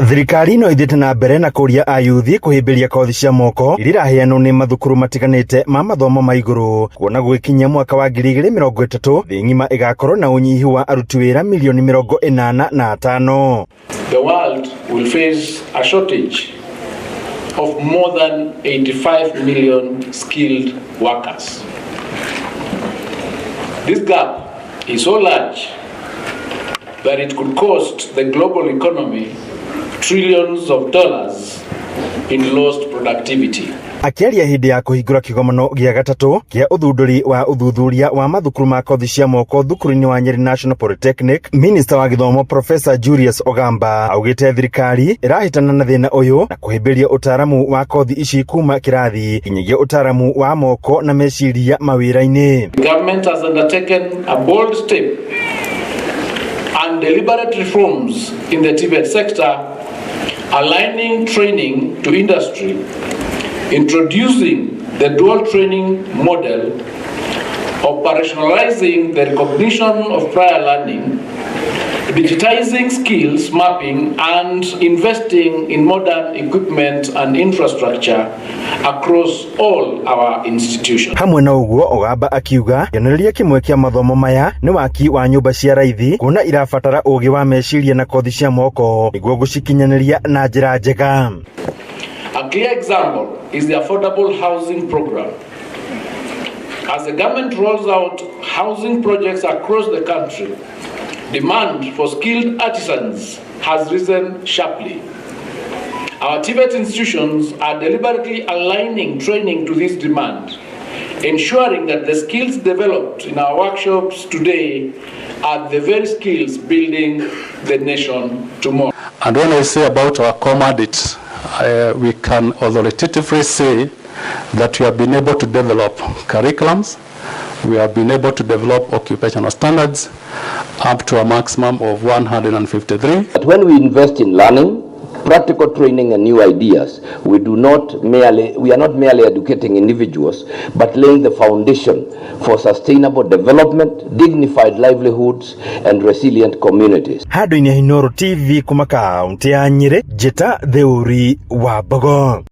Thirikari no ithiĩte na mbere na kũria ayuthi kũhĩmbĩria kothi cia moko iria iraheanwo nĩ mathukuru matiganĩte ma mathomo ma igũrũ, kuona gũgĩkinyia mwaka wa 2030 thĩ ng'ima ĩgakorwo na ũnyihu wa aruti wĩra milioni 45. The world will face a shortage of more than 85 million skilled workers. This gap is so large that it could cost the global economy trillions of dollars in lost productivity. Akiaria hindi ya kuhingura kigomano gĩa gatatũ kĩa ũthundũri wa ũthuthuria wa mathukuru ma kothi cia moko thukuru-inĩ wa Nyeri National Polytechnic, Minister wa Gĩthomo Professor Julius Ogamba augĩte thirikari ĩrahĩtana na thĩna ũyũ na kũhĩmbĩria ũtaaramu wa kothi ici kuma kĩrathi nginyagia ũtaaramu wa moko na meciria mawĩra-inĩ. The government has undertaken a bold step and deliberate reforms in the TVET sector, aligning training to industry, introducing the dual training model, operationalizing the recognition of prior learning, digitizing skills mapping, and investing in modern equipment and infrastructure across all our institutions. Hamwe na ũguo, Ogamba akiuga kĩonereria kĩmwe kĩa mathomo maya nĩ waki wa nyũmba cia raithi, kuona irabatara ũgĩ wa meciria na kothi cia moko nĩguo gũcikinyanĩria na njĩra njega. A clear example is the affordable housing program. As the government rolls out housing projects across the country, demand for skilled artisans has risen sharply. Our TVET institutions are deliberately aligning training to this demand, ensuring that the skills developed in our workshops today are the very skills building the nation tomorrow. And when I say about our commodities, we can authoritatively say that we have been able to develop curriculums, we have been able to develop occupational standards up to a maximum of 153. But when we invest in learning, practical training and new ideas, we are not merely educating individuals, but laying the foundation for sustainable development, dignified livelihoods, and resilient communities. Handũ-inĩ Inooro TV kuma kaunti ya Nyeri, Njĩta Theũri wa Mbogo.